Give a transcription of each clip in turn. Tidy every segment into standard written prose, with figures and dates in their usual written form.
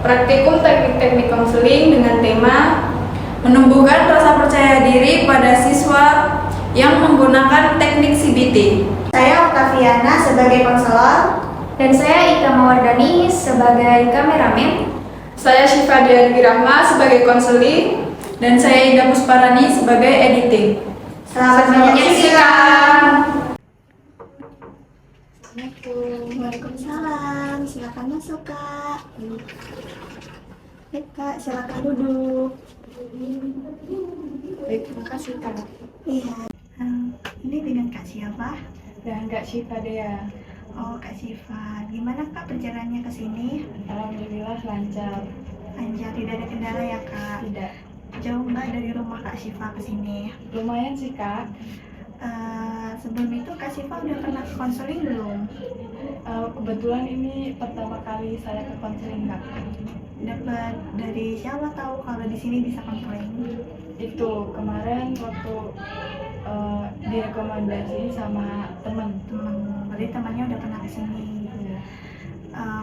praktikum teknik-teknik konseling dengan tema menumbuhkan rasa percaya diri pada siswa yang menggunakan teknik CBT. Saya Octaviana sebagai konselor. Dan saya Ika Mawardani sebagai kameramen. Saya Syifa Diani Rahma sebagai konseling. Dan saya Ida Pusparani sebagai editing. Selamat menyaksikan. Waalaikumsalam. Silakan masuk, Kak. Baik, Kak, silakan duduk. Baik, terima kasih Kak. Iya. Ini dengan Kak siapa? Dan Kak Syifa Dea. Oh, Kak Syifa. Gimana Kak perjalanannya ke sini? Alhamdulillah lancar. Lancar, tidak ada kendala ya, Kak? Tidak. Jauh nggak dari rumah Kak Syifa ke sini? Lumayan sih Kak. Sebelum itu Kak Syifa udah pernah ke konseling belum? Kebetulan ini pertama kali saya ke konseling Kak. Dapat dari siapa tahu kalau di sini bisa konseling? Itu kemarin waktu direkomendasiin sama teman. Berarti temannya udah pernah ke sini. Ya.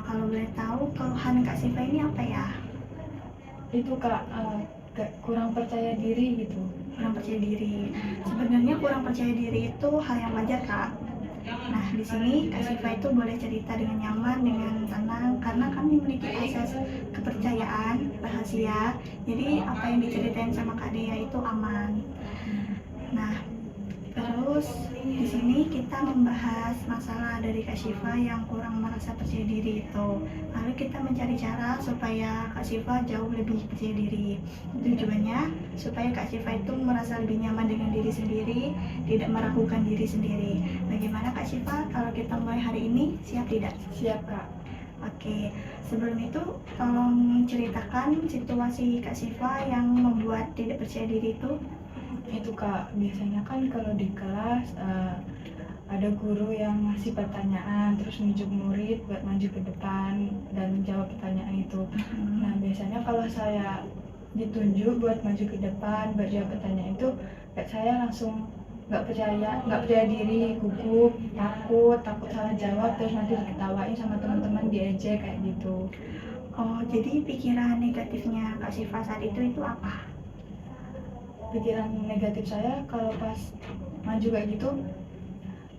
Kalau boleh tahu keluhan Kak Syifa ini apa ya? Itu Kak, kurang percaya diri gitu. Kurang percaya diri. Sebenarnya kurang percaya diri itu hal yang wajar, Kak. Nah, di sini Kak Syifa itu boleh cerita dengan nyaman, dengan tenang, karena kami memiliki asas kepercayaan rahasia. Jadi apa yang diceritain sama Kak Dea itu aman. Nah, terus di sini kita membahas masalah dari Kak Syifa yang kurang merasa percaya diri itu. Lalu kita mencari cara supaya Kak Syifa jauh lebih percaya diri. Tujuannya supaya Kak Syifa itu merasa lebih nyaman dengan diri sendiri, tidak meragukan diri sendiri. Bagaimana Kak Syifa kalau kita mulai hari ini? Siap tidak? Siap Kak. Oke, sebelum itu tolong ceritakan situasi Kak Syifa yang membuat tidak percaya diri itu. Itu Kak, biasanya kan kalau di kelas ada guru yang ngasih pertanyaan terus nunjuk murid buat maju ke depan dan menjawab pertanyaan itu. Nah, biasanya kalau saya ditunjuk buat maju ke depan buat jawab pertanyaan itu, saya langsung nggak percaya diri, gugup, takut salah jawab, terus nanti diketawain sama teman-teman, diejek kayak gitu. Oh, jadi pikiran negatifnya Kak Syifa saat itu apa? Pikiran negatif saya kalau pas maju kayak gitu,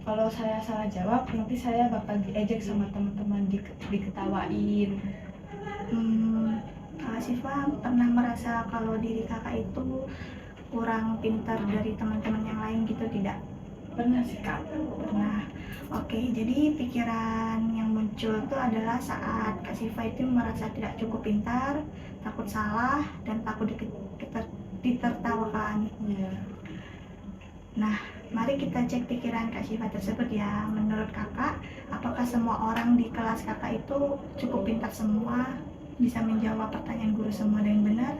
kalau saya salah jawab nanti saya bakal diejek sama teman-teman, diketawain. Kak Syifa pernah merasa kalau diri kakak itu kurang pintar dari teman-teman yang lain gitu tidak? Pernah sih Kak. Pernah. Oke, jadi pikiran yang muncul itu adalah saat Kak Syifa itu merasa tidak cukup pintar, takut salah, dan takut ditertawakan. Yeah. Nah, mari kita cek pikiran Kak Syifa tersebut ya. Menurut kakak, apakah semua orang di kelas kakak itu cukup pintar semua, bisa menjawab pertanyaan guru semua dengan benar?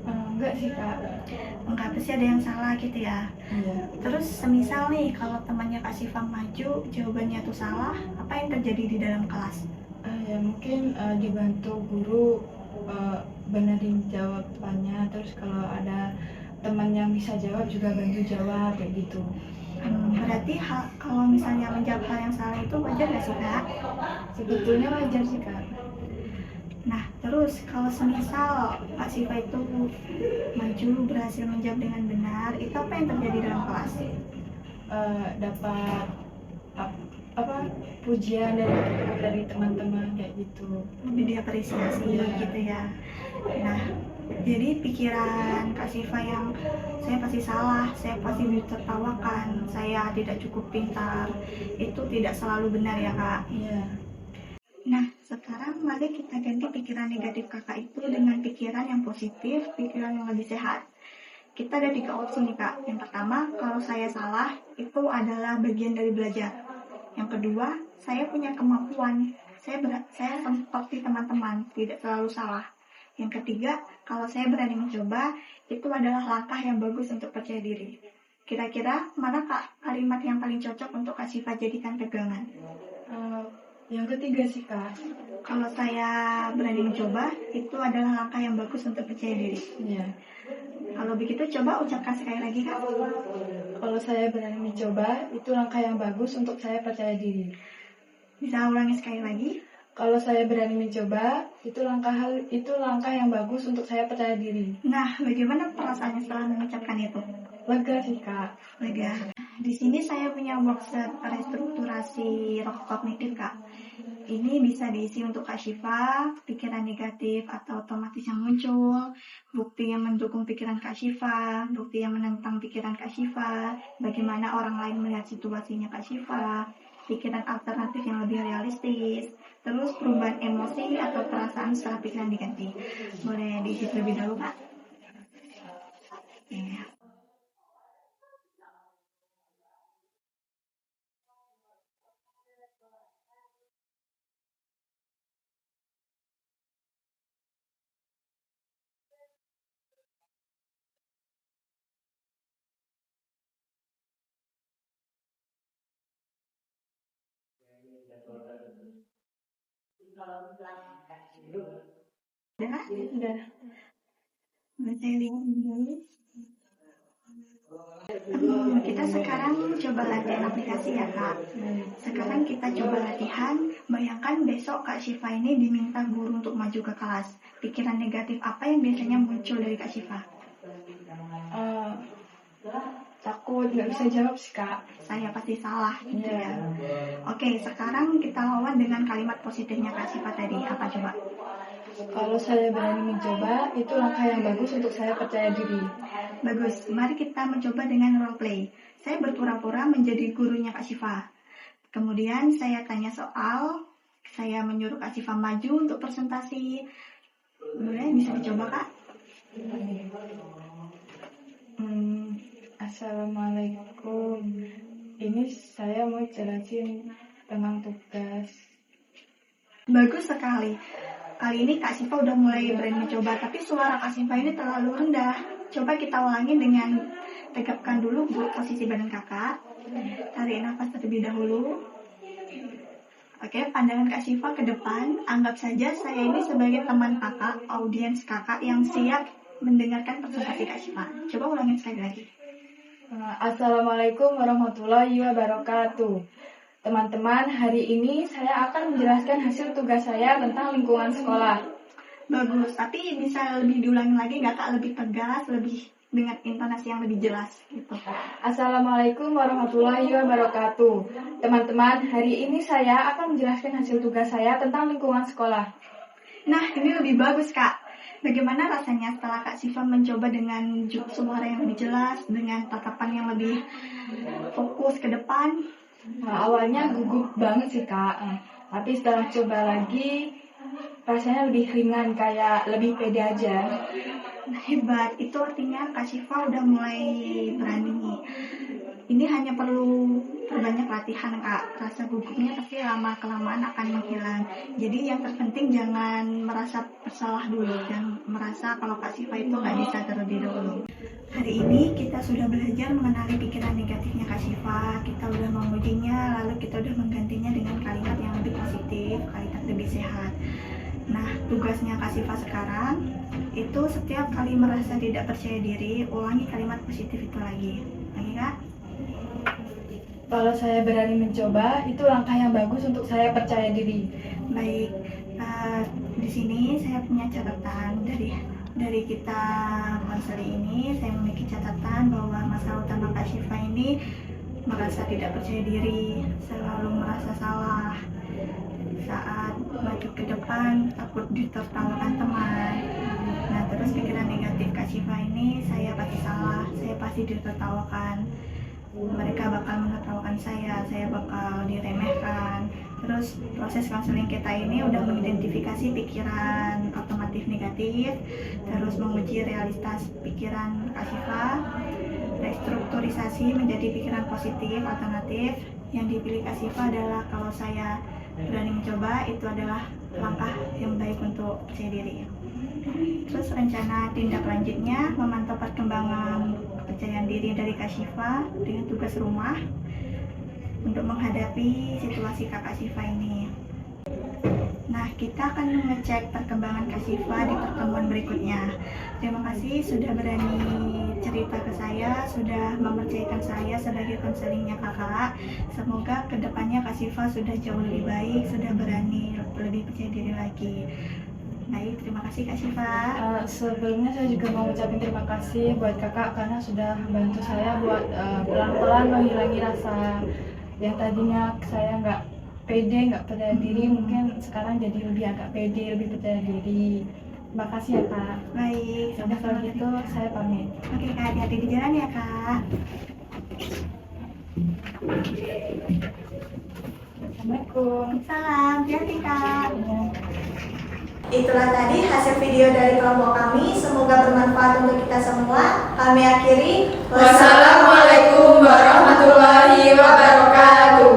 Enggak sih Kak. Enggak, pasti ada yang salah gitu ya. Iya. Terus semisal nih kalau temannya Kak Syifa maju, jawabannya tuh salah, apa yang terjadi di dalam kelas? Ya mungkin dibantu guru benerin jawabannya, terus kalau ada teman yang bisa jawab juga bantu jawab kayak gitu. Berarti kalau misalnya menjawab hal yang salah itu wajar nggak sih Kak? Sebetulnya wajar sih Kak. Nah, terus kalau semisal Kak Syifa itu maju berhasil menjawab dengan benar, itu apa yang terjadi dalam kelas? Dapat pujian dari teman-teman kayak gitu. Lebih diapresiasi gitu ya. Nah, jadi pikiran Kak Syifa yang saya pasti salah, saya pasti ditertawakan, saya tidak cukup pintar, itu tidak selalu benar ya Kak? Iya. Nah, sekarang mari kita ganti pikiran negatif kakak itu dengan pikiran yang positif, pikiran yang lebih sehat. Kita ada 3 opsi nih Kak. Yang pertama, kalau saya salah, itu adalah bagian dari belajar. Yang kedua, saya punya kemampuan. Saya seperti teman-teman, tidak selalu salah. Yang ketiga, kalau saya berani mencoba, itu adalah langkah yang bagus untuk percaya diri. Kira-kira mana Kak kalimat yang paling cocok untuk Kak Syifa jadikan pegangan? Yang ketiga sih Kak. Kalau saya berani mencoba, itu adalah langkah yang bagus untuk percaya diri. Iya. Kalau begitu coba ucapkan sekali lagi Kak. Kalau saya berani mencoba, itu langkah yang bagus untuk saya percaya diri. Bisa ulangi sekali lagi? Kalau saya berani mencoba, itu langkah yang bagus untuk saya percaya diri. Nah, bagaimana perasaannya setelah mengucapkan itu? Lega sih Kak. Lega. Di sini saya punya workshop restrukturasi roh kognitif Kak. Ini bisa diisi untuk Kak Syifa, pikiran negatif atau otomatis yang muncul, bukti yang mendukung pikiran Kak Syifa, bukti yang menentang pikiran Kak Syifa, bagaimana orang lain melihat situasinya Kak Syifa, pikiran alternatif yang lebih realistis, terus perubahan emosi atau perasaan setelah pikiran diganti. Boleh diisi terlebih dahulu Kak? Ya. Udah. Saya lihat dulu. Kita sekarang coba latihan aplikasi ya Kak. Sekarang kita coba latihan. Bayangkan besok Kak Syifa ini diminta guru untuk maju ke kelas. Pikiran negatif apa yang biasanya muncul dari Kak Syifa? Takut, nggak bisa jawab sih Kak. Saya pasti salah gitu ya. Oke, sekarang kita lawan dengan kalimat positifnya Kak Syifa tadi. Apa coba? Kalau saya berani mencoba, itu langkah yang bagus untuk saya percaya diri. Bagus, mari kita mencoba dengan role play. Saya berpura-pura menjadi gurunya Kak Syifa. Kemudian saya tanya soal, saya menyuruh Kak Syifa maju untuk presentasi. Boleh, bisa dicoba Kak? Assalamualaikum. Ini saya mau jelasin tentang tugas. Bagus sekali. Kali ini Kak Syifa udah mulai berani mencoba, tapi suara Kak Syifa ini terlalu rendah. Coba kita ulangi dengan tegapkan dulu posisi badan kakak. Tarik nafas terlebih dahulu. Oke, pandangan Kak Syifa ke depan. Anggap saja saya ini sebagai teman kakak, audiens kakak yang siap mendengarkan presentasi Kak Syifa. Coba ulangin sekali lagi. Assalamualaikum warahmatullahi wabarakatuh. Teman-teman, hari ini saya akan menjelaskan hasil tugas saya tentang lingkungan sekolah. Bagus, tapi bisa lebih diulangi lagi nggak Kak? Lebih tegas, lebih dengan intonasi yang lebih jelas gitu. Assalamualaikum warahmatullahi wabarakatuh. Teman-teman, hari ini saya akan menjelaskan hasil tugas saya tentang lingkungan sekolah. Nah, ini lebih bagus Kak. Bagaimana rasanya setelah Kak Syifa mencoba dengan suara yang lebih jelas, dengan tatapan yang lebih fokus ke depan? Awalnya gugup banget sih Kak, tapi setelah coba lagi rasanya lebih ringan, kayak lebih pede aja. Nah, hebat, itu artinya Kak Syifa udah mulai berani nih. Ini hanya perlu perbanyak latihan Kak, rasa gugupnya pasti lama-kelamaan akan menghilang. Jadi yang terpenting jangan merasa bersalah dulu, dan merasa kalau Kak Syifa itu nggak bisa terlebih dahulu. Hari ini kita sudah belajar mengenali pikiran negatifnya Kak Syifa, kita udah mengujinya, lalu kita udah menggantinya dengan kalimat yang lebih positif, kalimat lebih sehat. Nah, tugasnya Kak Syifa sekarang itu setiap kali merasa tidak percaya diri, ulangi kalimat positif itu lagi. Lagi Kak? Kalau saya berani mencoba, itu langkah yang bagus untuk saya percaya diri. Baik, di sini saya punya catatan dari kita konseling ini. Saya memiliki catatan bahwa masalah utama Kak Syifa ini merasa tidak percaya diri, selalu merasa salah. Saat maju ke depan, takut ditertawakan teman. Nah, terus pikiran negatif Kak Syifa ini, saya pasti salah, saya pasti ditertawakan. Mereka bakal menertawakan saya bakal diremehkan. Terus proses konseling kita ini udah mengidentifikasi pikiran otomatis negatif, terus menguji realitas pikiran Kak Syifa, restrukturisasi menjadi pikiran positif alternatif. Yang dipilih Kak Syifa adalah kalau saya berani mencoba, itu adalah langkah yang baik untuk percaya diri. Terus rencana tindak lanjutnya memantau perkembangan kepercayaan diri dari Kak Syifa dengan tugas rumah untuk menghadapi situasi Kak Syifa ini. Nah, kita akan mengecek perkembangan Kak Siva di pertemuan berikutnya. Terima kasih sudah berani cerita ke saya, sudah mempercayakan saya sebagai konselingnya kakak. Semoga kedepannya Kak Siva sudah jauh lebih baik, sudah berani lebih percaya diri lagi. Baik, terima kasih Kak Siva. Sebelumnya saya juga mau ucapin terima kasih buat kakak karena sudah membantu saya buat pelan-pelan menghilangi rasa yang tadinya saya nggak pede, nggak percaya diri, mungkin sekarang jadi lebih agak pede, lebih percaya diri. Terima kasih ya kak. Baik, Sampai kalau gitu saya pamit. Oke Kak, hati-hati di jalan ya Kak. Assalamualaikum. Salam, hati-hati Kak. Itulah tadi hasil video dari kelompok kami. Semoga bermanfaat untuk kita semua. Kami akhiri. Wassalamualaikum warahmatullahi wabarakatuh.